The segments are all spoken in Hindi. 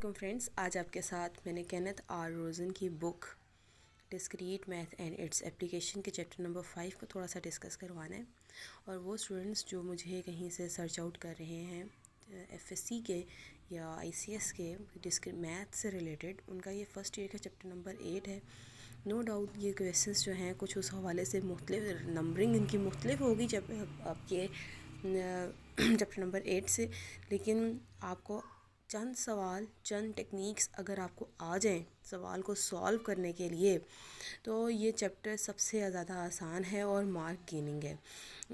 Welcome friends. आज आपके साथ मैंने केनेथ आर रोजन की book discrete math and its application के चैप्टर नंबर 5 को थोड़ा सा डिस्कस करवाना है। और वो स्टूडेंट्स जो मुझे कहीं से सर्च आउट कर रहे हैं एफएससी के या आईसीएस के डिस्क्रीट मैथ से रिलेटेड, उनका ये फर्स्ट ईयर का चैप्टर नंबर 8 है। नो डाउट ये क्वेश्चंस जो हैं कुछ उस हवाले से मुख्तलिफ नंबरिंग इनकी मुख्तलिफ होगी जब आपके चैप्टर नंबर 8 से, लेकिन आपको चंद सवाल चंद टेक्निक्स अगर आपको आ जाएं सवाल को सॉल्व करने के लिए, तो ये चैप्टर सबसे ज़्यादा आसान है और मार्क गेनिंग है।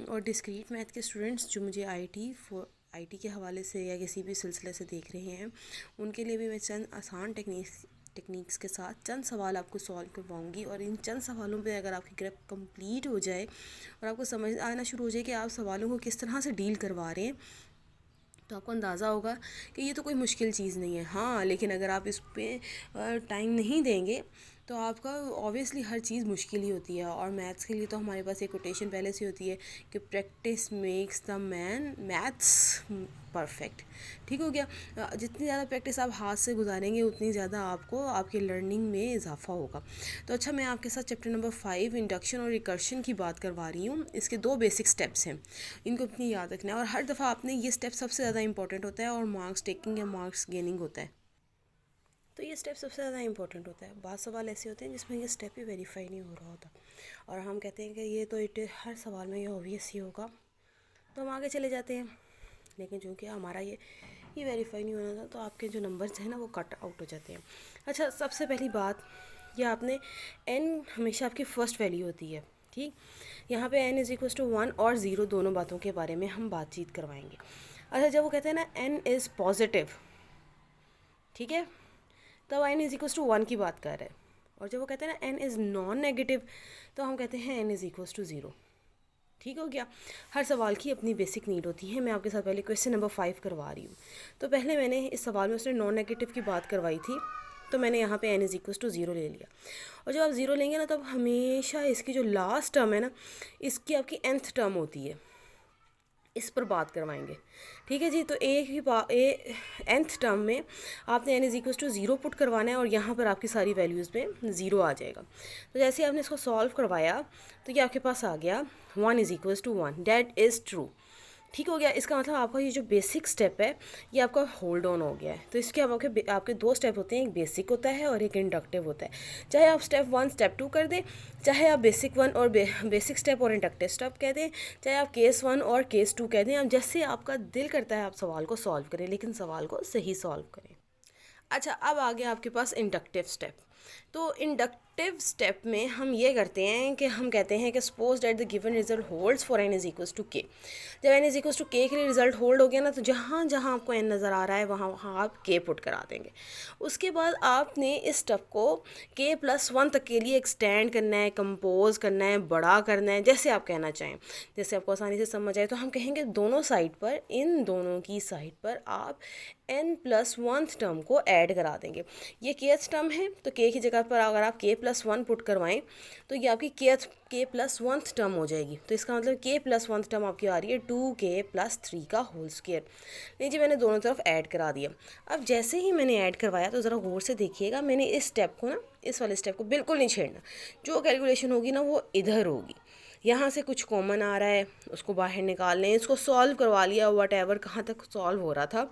और डिस्क्रीट मैथ के स्टूडेंट्स जो मुझे आईटी के हवाले से या किसी भी सिलसिले से देख रहे हैं, उनके लिए भी मैं चंद आसान टेक्निक्स के साथ चंद सवाल आपको सॉल्व करवाऊंगी। और इन चंद सवालों पे अगर आपकी ग्रिप कंप्लीट हो जाए और आपको समझ आना शुरू हो जाए कि आप सवालों को किस तरह से डील करवा रहे हैं, तो आपको अंदाज़ा होगा कि ये तो कोई मुश्किल चीज़ नहीं है। हाँ, लेकिन अगर आप इस पर टाइम नहीं देंगे तो आपका ऑब्वियसली हर चीज़ मुश्किल ही होती है। और मैथ्स के लिए तो हमारे पास एक कोटेशन पहले से होती है कि practice makes the man maths perfect. ठीक हो गया। जितनी ज़्यादा प्रैक्टिस आप हाथ से गुजारेंगे उतनी ज़्यादा आपको आपके लर्निंग में इजाफा होगा। तो अच्छा, मैं आपके साथ चैप्टर नंबर 5 इंडक्शन और रिकर्शन की बात करवा रही हूँ। इसके 2 बेसिक स्टेप्स हैं, इनको अपनी याद रखना है। और हर दफ़ा आपने ये स्टेप सबसे ज़्यादा इंपॉर्टेंट होता है और मार्क्स टेकिंग या मार्क्स गेनिंग होता है, तो ये स्टेप सबसे ज़्यादा इंपॉर्टेंट होता है। बहुत सवाल ऐसे होते हैं जिसमें ये स्टेप ही वेरीफाई नहीं हो रहा होता और हम कहते हैं कि ये तो हर सवाल में ये ऑब्वियस ही होगा, तो हम आगे चले जाते हैं। लेकिन चूँकि हमारा ये वेरीफाई नहीं होना था, तो आपके जो नंबर्स हैं ना वो कट आउट हो जाते हैं। अच्छा, सबसे पहली बात, ये आपने n हमेशा आपकी फ़र्स्ट वैल्यू होती है। ठीक, यहाँ पे n = 1 और 0 दोनों बातों के बारे में हम बातचीत करवाएंगे। अच्छा, जब वो कहते हैं ना n इज़ पॉजिटिव, ठीक है, तब n = 1 की बात कर रहे हैं। और जब वो कहते हैं ना n इज़ नॉन नेगेटिव, तो हम कहते हैं n = 0। ठीक हो गया। हर सवाल की अपनी बेसिक नीड होती है। मैं आपके साथ पहले क्वेश्चन नंबर 5 करवा रही हूँ। तो पहले मैंने इस सवाल में उसने नॉन नेगेटिव की बात करवाई थी, तो मैंने यहाँ पे n = 0 ले लिया। और जब आप 0 लेंगे ना, तब हमेशा इसकी जो लास्ट टर्म है ना, इसकी आपकी nth टर्म होती है, इस पर बात करवाएंगे। ठीक है जी। तो nth टर्म में आपने n = 0 पुट करवाना है और यहाँ पर आपकी सारी वैल्यूज़ में 0 आ जाएगा। तो जैसे आपने इसको सॉल्व करवाया तो ये आपके पास आ गया 1 = 1, डैट इज़ ट्रू। ठीक हो गया। इसका मतलब आपका ये जो बेसिक स्टेप है ये आपका होल्ड ऑन हो गया है। तो इसके आपके 2 स्टेप होते हैं, एक बेसिक होता है और एक इंडक्टिव होता है। चाहे आप स्टेप 1 स्टेप 2 कर दें, चाहे आप बेसिक 1 और बेसिक स्टेप और इंडक्टिव स्टेप कह दें, चाहे आप केस 1 और केस 2 कह दें, अब जैसे आपका दिल करता है आप सवाल को सॉल्व करें, लेकिन सवाल को सही सॉल्व करें। अच्छा, अब आ गया आपके पास इंडक्टिव स्टेप। तो इंडक्टिव स्टेप में हम ये करते हैं कि हम कहते हैं कि suppose that the given result holds for n = k। जब n = k के लिए रिजल्ट होल्ड हो गया ना, तो जहाँ जहाँ आपको n नज़र आ रहा है वहाँ वहाँ आप k पुट करा देंगे। उसके बाद आपने इस स्टेप को k+1 तक के लिए एक्सटेंड करना है, कंपोज करना है, बड़ा करना है, जैसे आप कहना चाहें, जैसे आपको आसानी से समझ आए। तो हम कहेंगे दोनों साइड पर, इन दोनों की साइड पर आप n+1 टर्म को ऐड करा देंगे। ये kth टर्म है, तो k की जगह पर अगर आप k+1 पुट करवाएं तो ये आपकी k+1 टर्म हो जाएगी। तो इसका मतलब k+1 टर्म आपकी आ रही है 2k+3 का होल स्क्वायर। लीजिए, मैंने दोनों तरफ ऐड करा दिया। अब जैसे ही मैंने ऐड करवाया तो ज़रा गौर से देखिएगा, मैंने इस स्टेप को ना, इस वाले स्टेप को बिल्कुल नहीं छेड़ना। जो कैलकुलेशन होगी ना वो इधर होगी। यहाँ से कुछ कॉमन आ रहा है, उसको बाहर निकाल लें, इसको सॉल्व करवा लिया, वट एवर कहाँ तक सॉल्व हो रहा था।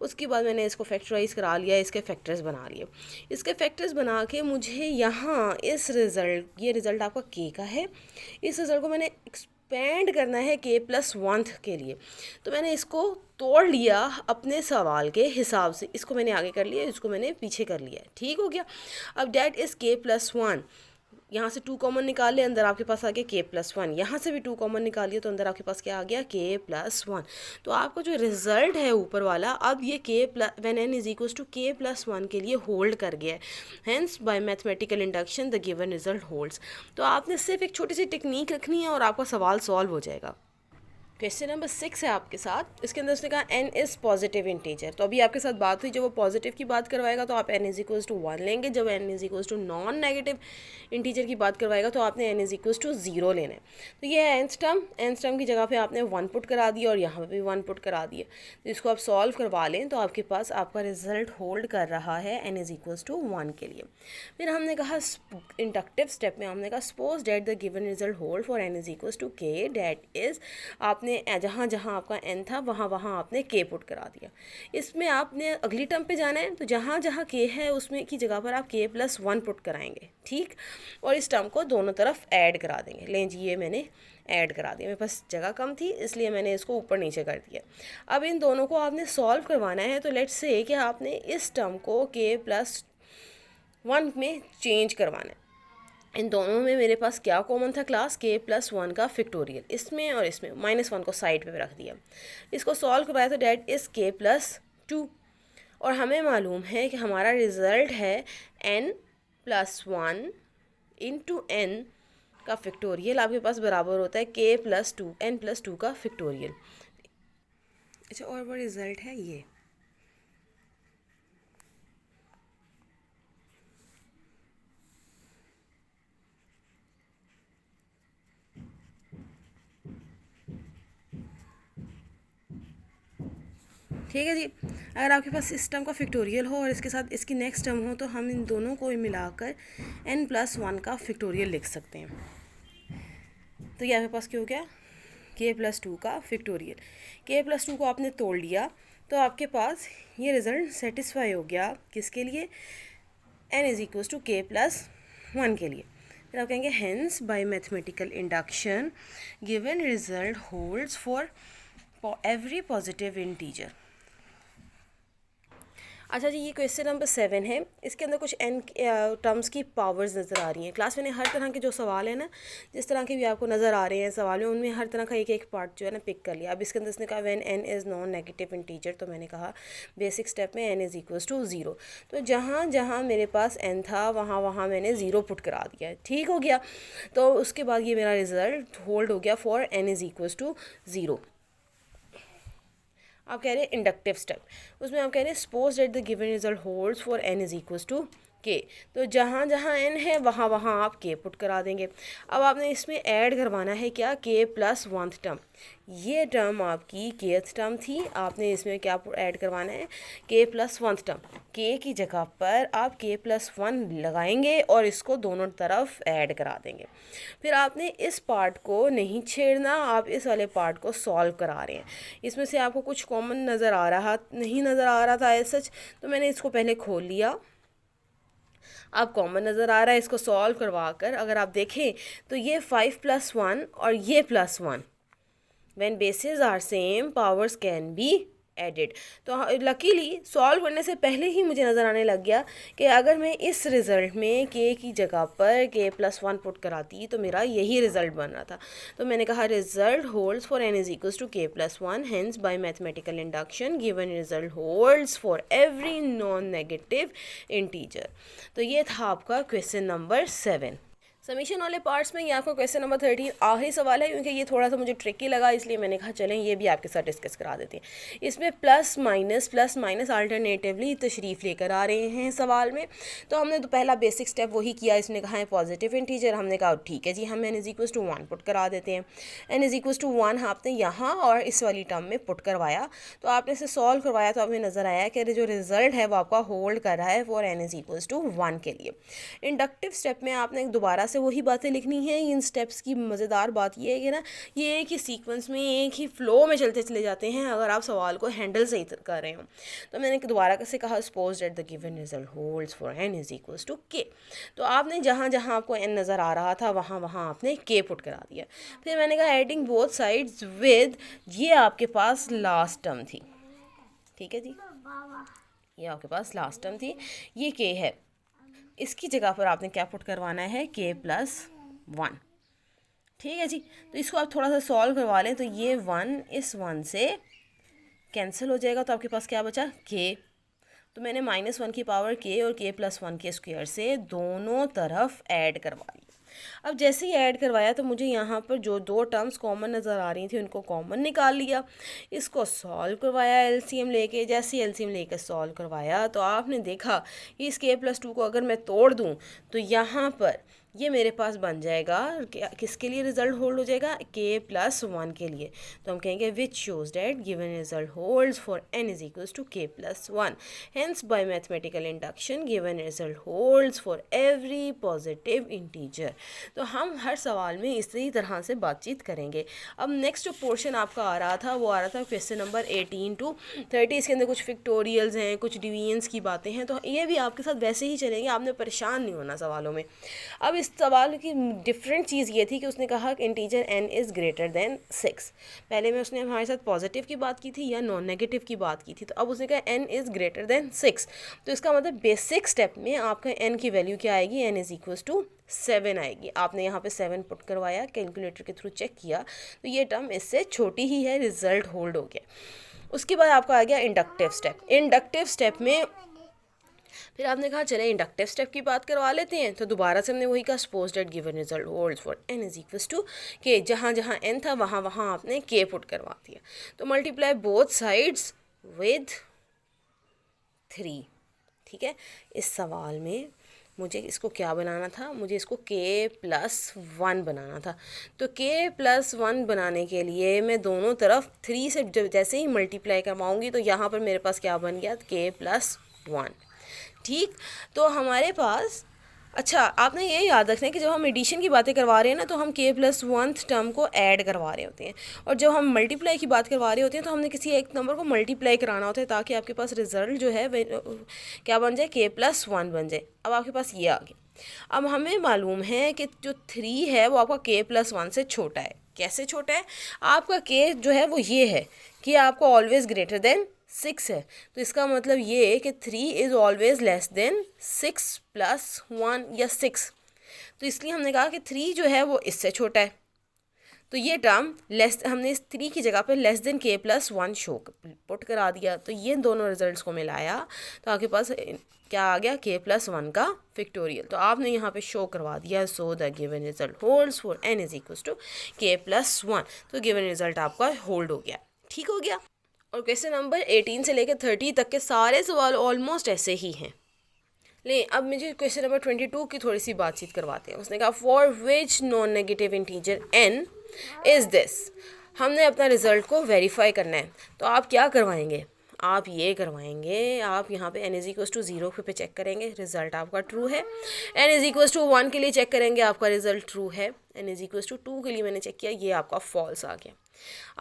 उसके बाद मैंने इसको फैक्टराइज करा लिया, इसके फैक्टर्स बना लिए। इसके फैक्टर्स बना के मुझे यहाँ इस रिज़ल्ट, ये रिज़ल्ट आपका k का है, इस रिज़ल्ट को मैंने एक्सपेंड करना है k+1 के लिए। तो मैंने इसको तोड़ लिया अपने सवाल के हिसाब से, इसको मैंने आगे कर लिया, इसको मैंने पीछे कर लिया। ठीक हो गया। अब डैट इज़ k+1, यहाँ से 2 कॉमन निकाल ले, अंदर आपके पास आ गया k+1, यहाँ से भी 2 कॉमन निकालिए तो अंदर आपके पास क्या आ गया k+1। तो आपका जो रिज़ल्ट है ऊपर वाला, अब ये when n = k+1 के लिए होल्ड कर गया है। Hence by mathematical induction the given result holds. तो आपने सिर्फ एक छोटी सी टेक्निक रखनी है और आपका सवाल सॉल्व हो जाएगा। क्वेश्चन नंबर 6 है आपके साथ। इसके अंदर उसने कहा n इज़ पॉजिटिव इंटीजर। तो अभी आपके साथ बात हुई, जब वो पॉजिटिव की बात करवाएगा तो आप n इज इक्वल्स टू 1 लेंगे, जब n is equals to non negative integer की बात करवाएगा तो आपने n इज इक्वल्स टू 0 लेना है। तो ये है nth टर्म की जगह पे आपने 1 पुट करा दिया और यहाँ पे भी 1 पुट करा दिया। तो इसको आप सॉल्व करवा लें तो आपके पास आपका रिजल्ट होल्ड कर रहा है n इज इक्वल्स टू 1 के लिए। फिर हमने कहा इंडक्टिव स्टेप में हमने कहा suppose that the given result hold for n is equals to k, that is आपने जहाँ जहाँ आपका n था वहाँ वहाँ आपने k पुट करा दिया। इसमें आपने अगली टर्म पे जाना है तो जहाँ जहाँ k है उसमें की जगह पर आप k प्लस 1 पुट कराएंगे, ठीक। और इस टर्म को दोनों तरफ ऐड करा देंगे। लें जी, ये मैंने ऐड करा दिया, मेरे पास जगह कम थी इसलिए मैंने इसको ऊपर नीचे कर दिया। अब इन दोनों को आपने सॉल्व करवाना है। तो लेट्स से कि आपने इस टर्म को k प्लस 1 में चेंज करवाना है। इन दोनों में मेरे पास क्या कॉमन था क्लास, k प्लस 1 का फिक्टोरियल, इसमें और इसमें -1 को साइड पे रख दिया। इसको सॉल्व करवाया तो डैट इज़ k प्लस 2। और हमें मालूम है कि हमारा रिज़ल्ट है n प्लस 1 इंटू n का फिक्टोरियल आपके पास बराबर होता है k प्लस 2, n प्लस 2 का फिक्टोरियल। अच्छा, और वो रिज़ल्ट है ये। ठीक है जी। अगर आपके पास इस टर्म का फिक्टोरियल हो और इसके साथ इसकी नेक्स्ट टर्म हो तो हम इन दोनों को मिलाकर n प्लस 1 का फिक्टोरियल लिख सकते हैं। तो ये आपके पास क्या हो गया, k प्लस 2 का फिक्टोरियल। k प्लस 2 को आपने तोड़ लिया तो आपके पास ये रिज़ल्ट सेटिस्फाई हो गया किसके लिए, n is equals to k plus 1 के लिए। फिर आप कहेंगे hence by mathematical induction given result holds for every positive integer. अच्छा जी, ये क्वेश्चन नंबर 7 है। इसके अंदर कुछ n टर्म्स की पावर्स नज़र आ रही हैं। क्लास में हर तरह के जो सवाल है ना, जिस तरह के भी आपको नज़र आ रहे हैं सवाल में, उनमें हर तरह का एक एक पार्ट जो है ना पिक कर लिया। अब इसके अंदर इसने कहा when n is non negative integer, तो मैंने कहा बेसिक स्टेप में n इज़ इक्वल्स टू 0। तो जहाँ जहाँ मेरे पास n था वहाँ वहाँ मैंने 0 पुट करा दिया, ठीक हो गया। तो उसके बाद ये मेरा रिज़ल्ट होल्ड हो गया for n is equals to 0। आप कह रहे हैं इंडक्टिव स्टेप, उसमें आप कह रहे हैं suppose that the given result holds for n is equals to k। तो जहाँ जहाँ n है वहाँ वहाँ आप k पुट करा देंगे। अब आपने इसमें ऐड करवाना है क्या, k प्लस 1 टर्म। ये टर्म आपकी kth टर्म थी, आपने इसमें क्या ऐड करवाना है, k प्लस 1 टर्म। k की जगह पर आप k प्लस 1 लगाएंगे और इसको दोनों तरफ ऐड करा देंगे। फिर आपने इस पार्ट को नहीं छेड़ना, आप इस वाले पार्ट को सॉल्व करा रहे हैं। इसमें से आपको कुछ कॉमन नहीं नज़र आ रहा था एज सच, तो मैंने इसको पहले खोल लिया। अब कॉमन नज़र आ रहा है, इसको सॉल्व करवा कर अगर आप देखें तो ये 5 प्लस 1 और ये plus 1, when basis are same powers can be added. तो लकीली सॉल्व करने से पहले ही मुझे नज़र आने लग गया कि अगर मैं इस रिज़ल्ट में k की जगह पर k प्लस 1 पुट कराती तो मेरा यही रिज़ल्ट बन रहा था। तो मैंने कहा result holds for n is equals to k plus 1, hence by mathematical induction given result holds for every non negative integer. तो ये था आपका क्वेश्चन नंबर 7। समीशन वाले पार्ट्स में ये आपका क्वेश्चन नंबर 13 आखिरी सवाल है, क्योंकि ये थोड़ा सा मुझे ट्रिकी लगा, इसलिए मैंने कहा चलें ये भी आपके साथ डिस्कस करा देते हैं। इसमें प्लस माइनस अल्टरनेटिवली तशरीफ़ लेकर आ रहे हैं सवाल में। तो हमने तो पहला बेसिक स्टेप वही किया, इसने कहा है पॉजिटिव इंटीजर, हमने कहा ठीक है जी हम n is equals to 1 put करा देते हैं। n इज इक्वल्स टू 1 आपने यहाँ और इस वाली टर्म में पुट करवाया, तो आपने इसे सॉल्व करवाया तो हमें नज़र आया कि जो रिज़ल्ट है वो आपका होल्ड कर रहा है for n is equals to 1 के लिए। इंडक्टिव स्टेप में आपने दोबारा से वही बातें लिखनी है। इन स्टेप्स की मज़ेदार बात ये है कि ना, ये एक ही सीक्वेंस में एक ही फ्लो में चलते चले जाते हैं अगर आप सवाल को हैंडल सही कर रहे हो। तो मैंने दोबारा से कहा suppose that the given result holds for n is equals to k। तो आपने जहाँ जहाँ आपको n नज़र आ रहा था वहाँ वहाँ आपने k पुट करा दिया। फिर मैंने कहा एडिंग बोथ साइड्स विद, ये आपके पास लास्ट टर्म थी, ठीक है जी, ये आपके पास लास्ट टर्म थी, ये k है, इसकी जगह पर आपने क्या पुट करवाना है, k प्लस 1, ठीक है जी। तो इसको आप थोड़ा सा सॉल्व करवा लें तो ये 1 इस 1 से कैंसिल हो जाएगा, तो आपके पास क्या बचा, k। तो मैंने -1 की पावर k और k प्लस 1 के स्क्वायर से दोनों तरफ ऐड करवा ली। अब जैसे ही ऐड करवाया तो मुझे यहाँ पर जो दो टर्म्स कॉमन नज़र आ रही थी उनको कॉमन निकाल लिया, इसको सॉल्व करवाया एलसीएम लेके। जैसे ही एलसीएम लेके सॉल्व करवाया तो आपने देखा कि इस k+2 को अगर मैं तोड़ दूँ तो यहाँ पर ये मेरे पास बन जाएगा, किसके लिए रिजल्ट होल्ड हो जाएगा, k+1 के लिए। तो हम कहेंगे which shows that given result holds for n is equals to k+1। Hence by mathematical induction given result holds for every positive integer. तो हम हर सवाल में इसी तरह से बातचीत करेंगे। अब नेक्स्ट जो पोर्शन आपका आ रहा था वो आ रहा था क्वेश्चन नंबर 18 to 30। इसके अंदर कुछ फिक्टोरियल्स हैं, कुछ डिवीजन्स की बातें हैं, तो ये भी आपके साथ वैसे ही चलेंगे, आपने परेशान नहीं होना सवालों में। अब इस सवाल की डिफरेंट चीज़ ये थी कि उसने कहा कि integer n is greater than 6। पहले में उसने हमारे साथ पॉजिटिव की बात की थी या नॉन नेगेटिव की बात की थी, तो अब उसने कहा n इज़ ग्रेटर देन 6। तो इसका मतलब बेसिक स्टेप में आपका n की वैल्यू क्या आएगी, n इज़ इक्वल्स टू 7 आएगी। आपने यहाँ पे 7 पुट करवाया, कैलकुलेटर के थ्रू चेक किया तो ये टर्म इससे छोटी ही है, रिजल्ट होल्ड हो गया। उसके बाद आपका आ गया इंडक्टिव स्टेप। इंडक्टिव स्टेप में फिर आपने कहा चले इंडक्टिव स्टेप की बात करवा लेते हैं, तो दोबारा से हमने वही कहा suppose that given result holds for n is equals to k। जहाँ जहाँ n था वहाँ वहाँ आपने k पुट करवा दिया। तो मल्टीप्लाई बोथ साइड्स विद 3। ठीक है, इस सवाल में मुझे इसको क्या बनाना था, मुझे इसको k+1 बनाना था। तो k+1 बनाने के लिए मैं दोनों तरफ 3 से जैसे ही मल्टीप्लाई करवाऊँगी तो यहाँ पर मेरे पास क्या बन गया, k+1। ठीक, तो हमारे पास, अच्छा आपने ये याद रखना है कि जब हम एडिशन की बातें करवा रहे हैं ना तो हम k+1 टर्म को ऐड करवा रहे होते हैं, और जब हम मल्टीप्लाई की बात करवा रहे होते हैं तो हमने किसी एक नंबर को मल्टीप्लाई कराना होता है ताकि आपके पास रिजल्ट जो है क्या बन जाए, k+1 बन जाए। अब आपके पास ये आ गया। अब हमें मालूम है कि जो 3 है वो आपका k+1 से छोटा है। कैसे छोटा है, आपका k जो है वो ये है कि आपको ऑलवेज ग्रेटर देन 6 है, तो इसका मतलब ये है कि 3 इज़ ऑलवेज लेस देन 6+1 या 6। तो इसलिए हमने कहा कि 3 जो है वो इससे छोटा है, तो ये टर्म लेस, हमने इस 3 की जगह पे less than k+1 show put करा दिया। तो ये दोनों रिजल्ट्स को मिलाया तो आपके पास क्या आ गया, k+1 का फैक्टोरियल। तो आपने यहाँ पे शो करवा दिया so the given result holds for n is equals to k+1। तो गिवन रिजल्ट आपका होल्ड हो गया। ठीक हो गया। और क्वेश्चन नंबर 18 से लेकर 30 तक के सारे सवाल ऑलमोस्ट ऐसे ही हैं। ले अब मुझे क्वेश्चन नंबर 22 की थोड़ी सी बातचीत करवाते हैं। उसने कहा for which non negative integer n is this. हमने अपना रिजल्ट को वेरीफाई करना है, तो आप क्या करवाएंगे, आप ये करवाएंगे, आप यहाँ पे n इज इक्वल्स टू 0 पे चेक करेंगे, रिजल्ट आपका ट्रू है। n इज इक्वल्स टू 1 के लिए चेक करेंगे, आपका रिजल्ट ट्रू है। n इज इक्वल्स टू 2 के लिए मैंने चेक किया, ये आपका फॉल्स आ गया।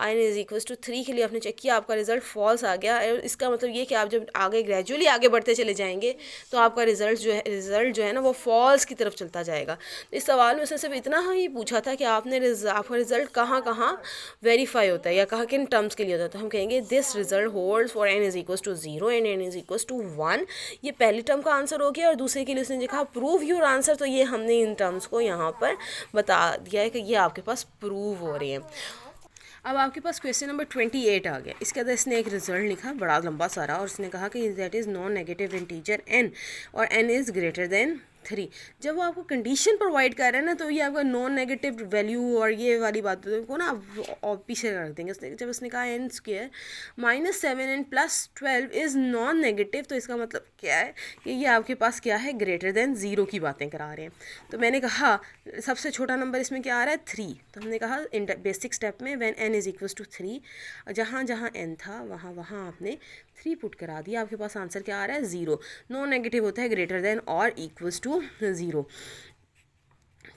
n इज इक्वल्स टू 3 के लिए आपने चेक किया, आपका रिजल्ट फॉल्स आ गया। इसका मतलब ये कि आप जब आगे ग्रेजुअली आगे बढ़ते चले जाएंगे तो आपका रिजल्ट जो है ना वो फॉल्स की तरफ चलता जाएगा। इस सवाल में उसने सिर्फ इतना ही पूछा था कि आपका रिजल्ट कहाँ कहाँ वेरीफाई होता है या कहाँ किन टर्म्स के लिए होता है। तो हम कहेंगे this result holds for n is equals to 0 and n is equals to 1। ये पहली टर्म का आंसर हो गया। और दूसरे के लिए उसने कहा प्रूव योर आंसर, तो ये हमने इन टर्म्स को यहाँ पर बता दिया है कि ये आपके पास प्रूव हो रही हैं। अब आपके पास क्वेश्चन नंबर 28 आ गया। इसके अंदर इसने एक रिजल्ट लिखा बड़ा लंबा सारा, और इसने कहा कि that is non negative integer n और n इज़ ग्रेटर देन 3। जब वो आपको कंडीशन प्रोवाइड कर रहे हैं ना तो ये आपका नॉन नेगेटिव वैल्यू और ये वाली बात को ना आप पीछे रख देंगे। उसने जब उसने कहा n² -7 and +12 is non negative, तो इसका मतलब क्या है कि ये आपके पास क्या है, ग्रेटर देन 0 की बातें करा रहे हैं। तो मैंने कहा सबसे छोटा नंबर इसमें क्या आ रहा है, 3। तो हमने कहा बेसिक स्टेप में when n is equals to 3, जहाँ जहाँ n था वहाँ वहाँ आपने 3 पुट करा दिया, आपके पास आंसर क्या आ रहा है, 0। नॉन नेगेटिव होता है ग्रेटर देन और इक्वल्स टू 0।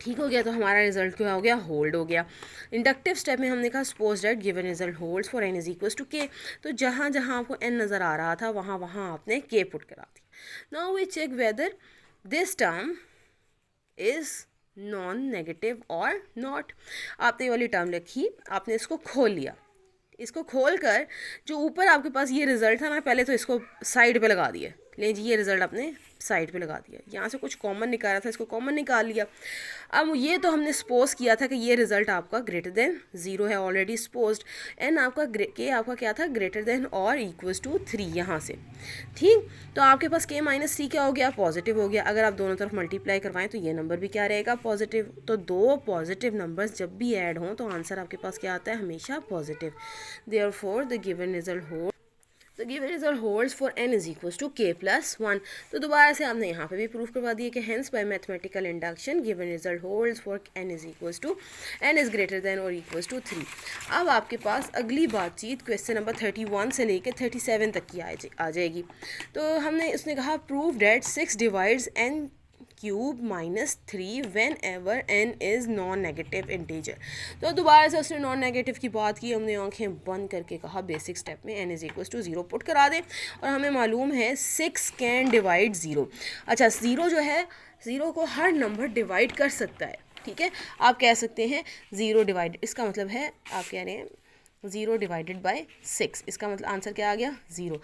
ठीक हो गया। तो हमारा रिजल्ट क्या हो गया, होल्ड हो गया। इंडक्टिव स्टेप में हमने कहा suppose that given result holds for n is equals to k। तो जहाँ जहाँ आपको n नज़र आ रहा था वहाँ वहाँ आपने k पुट करा दिया। Now we check whether this term is non negative और नॉट। आपने ये वाली टर्म लिखी, आपने इसको खोल लिया। इसको खोल कर जो ऊपर आपके पास ये रिजल्ट था ना, पहले तो इसको साइड पे लगा दिए, ले जी ये रिज़ल्ट आपने साइड पे लगा दिया। यहाँ से कुछ कॉमन निकाला था, इसको कॉमन निकाल लिया। अब ये तो हमने सपोज किया था कि ये रिज़ल्ट आपका ग्रेटर देन 0 है, ऑलरेडी सपोज्ड। एन आपका के आपका क्या था, ग्रेटर देन और इक्वल्स टू 3 यहाँ से, ठीक। तो आपके पास k माइनस 3 क्या हो गया, पॉजिटिव हो गया। अगर आप दोनों तरफ मल्टीप्लाई करवाएं तो ये नंबर भी क्या रहेगा, पॉजिटिव। तो दो पॉजिटिव नंबर्स जब भी ऐड हों तो आंसर आपके पास क्या आता है, हमेशा positive. Therefore the given result holds for n is equals to k plus 1। तो दोबारा से आपने यहाँ पे भी प्रूफ करवा दिया कि hence by mathematical induction given result holds for n is equals to n is greater than और इक्वल्स टू 3। अब आपके पास अगली बातचीत क्वेश्चन नंबर 31 से लेकर 37 तक की आ जाएगी। तो हमने उसने कहा prove that 6 divides n cube minus 3 when ever n is non negative integer. तो दोबारा से उसने नॉन नेगेटिव की बात की, हमने आंखें बंद करके कहा बेसिक स्टेप में n is equals to 0 put करा दें। और हमें मालूम है 6 कैन डिवाइड 0। अच्छा 0 जो है, 0 को हर नंबर डिवाइड कर सकता है, ठीक है। आप कह सकते हैं 0 डिवाइड, इसका मतलब है आप कह रहे हैं 0 डिवाइडेड बाय 6, इसका मतलब आंसर क्या आ गया 0।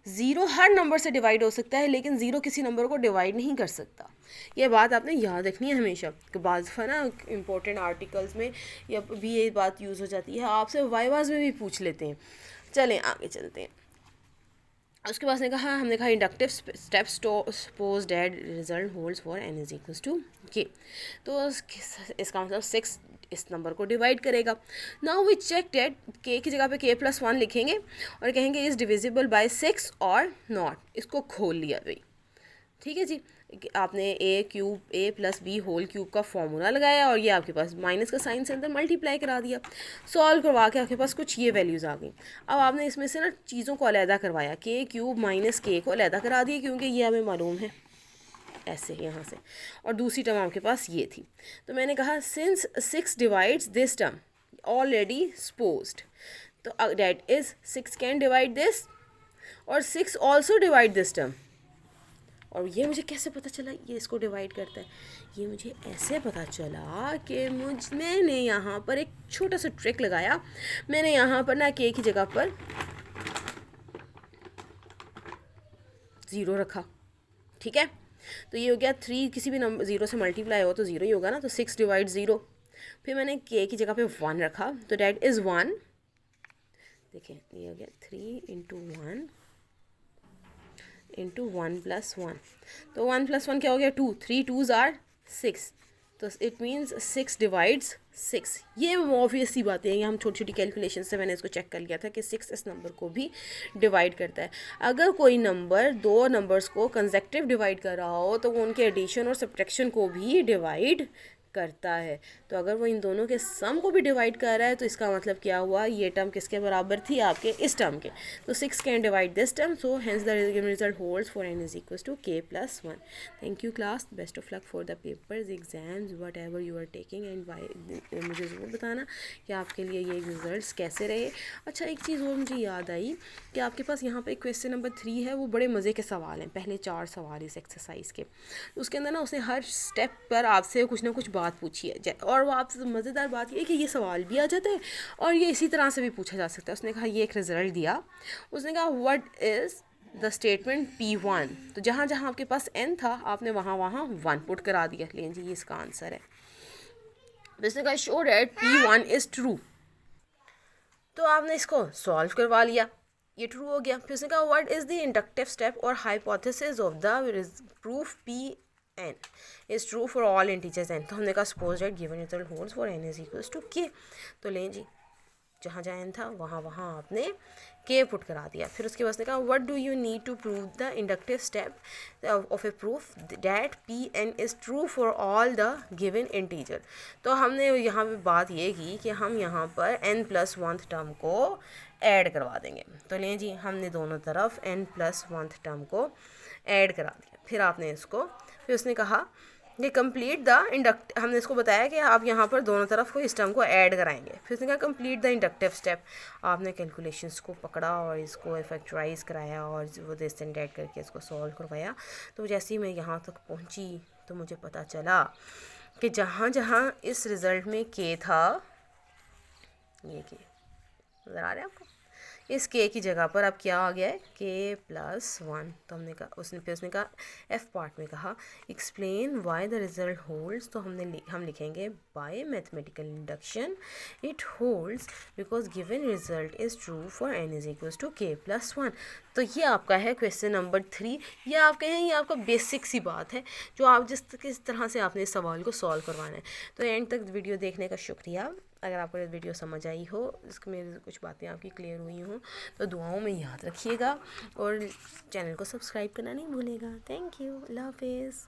0 हर नंबर से डिवाइड हो सकता है लेकिन 0 किसी नंबर को डिवाइड नहीं कर सकता। ये बात आपने याद रखनी है हमेशा कि बाज़ ना इंपॉर्टेंट आर्टिकल्स में या भी ये बात यूज़ हो जाती है, आपसे वाइवाज में भी पूछ लेते हैं। चलें आगे चलते हैं। उसके बाद हमने कहा inductive step suppose that result holds for n is equals to k। तो इसका मतलब 6 इस नंबर को डिवाइड करेगा। Now we check that k की जगह पे k प्लस 1 लिखेंगे और कहेंगे इज़ डिविजिबल बाय 6 और नॉट, इसको खोल लिया भाई, ठीक है जी। आपने a plus B whole cube का फॉर्मूला लगाया और ये आपके पास माइनस का साइन से अंदर मल्टीप्लाई करा दिया। सॉल्व करवा के आपके पास कुछ ये वैल्यूज़ आ गई। अब आपने इसमें से ना चीज़ों को अलहदा करवाया, k क्यूब माइनस k को अलहदा करा दिया क्योंकि ये हमें मालूम है ऐसे यहाँ से, और दूसरी टर्म आपके पास ये थी। तो मैंने कहा since 6 divides this term already supposed, तो that is 6 can divide this और 6 ऑल्सो डिवाइड दिस टर्म। और ये मुझे कैसे पता चला ये इसको डिवाइड करता है, ये मुझे ऐसे पता चला कि मैंने यहाँ पर एक छोटा सा ट्रिक लगाया। मैंने यहाँ पर ना k की जगह पर 0 रखा, ठीक है। तो ये हो गया 3, किसी भी नंबर 0 से मल्टीप्लाई हो तो 0 ही होगा ना, तो 6 डिवाइड 0। फिर मैंने k की जगह पे 1 रखा तो डेट इज़ 1। देखें ये हो गया 3 इंटू 1 इंटू 1 प्लस 1। तो 1 प्लस 1 क्या हो गया 2, 3 2s आर 6, तो इट मीन्स 6 डिवाइड्स 6। ये ऑब्वियस सी बातें हैं, ये हम छोटी छोटी कैलकुलेशन से मैंने इसको चेक कर लिया था कि 6 इस नंबर को भी डिवाइड करता है। अगर कोई नंबर दो नंबर्स को कंसेक्टिव डिवाइड कर रहा हो तो वो उनके एडिशन और सब्ट्रैक्शन को भी डिवाइड करता है। तो अगर वो इन दोनों के सम को भी डिवाइड कर रहा है तो इसका मतलब क्या हुआ, ये टर्म किसके बराबर थी, आपके इस टर्म के। तो 6 can divide this term, so hence the result holds for n is equals to k plus 1। Thank you class, best of luck for the papers exams whatever you are taking and why. मुझे ज़रूर बताना कि आपके लिए ये रिजल्ट्स कैसे रहे। अच्छा एक चीज़ और मुझे याद आई कि आपके पास यहाँ पर क्वेश्चन नंबर 3 है, वो बड़े मज़े के सवाल हैं, पहले 4 सवाल इस एक्सरसाइज के। उसके अंदर ना उसने हर स्टेप पर आपसे कुछ ना कुछ बात पूछी है, और वो आपसे मज़ेदार बात ये है कि ये सवाल भी आ जाता है और ये इसी तरह से भी पूछा जा सकता है। उसने कहा ये एक रिज़ल्ट दिया, उसने कहा what is the statement P1। तो जहाँ जहाँ आपके पास n था आपने वहाँ वहाँ 1 पुट करा दिया। लें जी ये इसका आंसर है। तो इसने कहा show that P1 is true, तो आपने इसको सॉल्व करवा लिया, ये ट्रू हो गया। फिर उसने कहा what is the inductive step और hypothesis of the proof Pn is true for all integers n। तो हमने कहा suppose that given result holds for n is equals to k। तो लें जी जहाँ जहाँ n था वहाँ वहाँ आपने k पुट करा दिया। फिर उसके बाद ने कहा what do you need to prove the inductive step of a proof that Pn is true for all the given integer। तो हमने यहाँ पे बात ये की कि हम यहाँ पर n प्लस 1th टर्म को ऐड करवा देंगे। तो लें जी हमने दोनों तरफ n प्लस 1th टर्म को ऐड करा दिया। फिर आपने इसको, फिर उसने कहा कि कंप्लीट द इंडक्ट, हमने इसको बताया कि आप यहाँ पर दोनों तरफ को इस टर्म को ऐड कराएंगे। फिर उसने कहा कंप्लीट द इंडक्टिव स्टेप, आपने कैलकुलेशंस को पकड़ा और इसको फैक्टराइज कराया और वो दिस एंड दैट करके इसको सॉल्व करवाया। तो जैसे ही मैं यहाँ तक पहुँची तो मुझे पता चला कि जहाँ जहाँ इस रिज़ल्ट में k था, ये k नज़र आ रहा है आपको, इस के की जगह पर अब क्या आ गया है, k+1। तो हमने कहा, उसने कहा एफ पार्ट में कहा explain why the result holds. तो हम लिखेंगे by mathematical induction it holds because given result is true for n is equals to k+1। तो ये आपका है क्वेश्चन नंबर 3। ये आप कहें ये आपका बेसिक सी बात है जो आप किस तरह से आपने इस सवाल को सॉल्व करवाना है। तो एंड तक वीडियो देखने का शुक्रिया। अगर आपको ये वीडियो समझ आई हो, इसमें कुछ बातें आपकी क्लियर हुई हों, तो दुआओं में याद रखिएगा और चैनल को सब्सक्राइब करना नहीं भूलिएगा। थैंक यू, अल्लाह हाफिज़।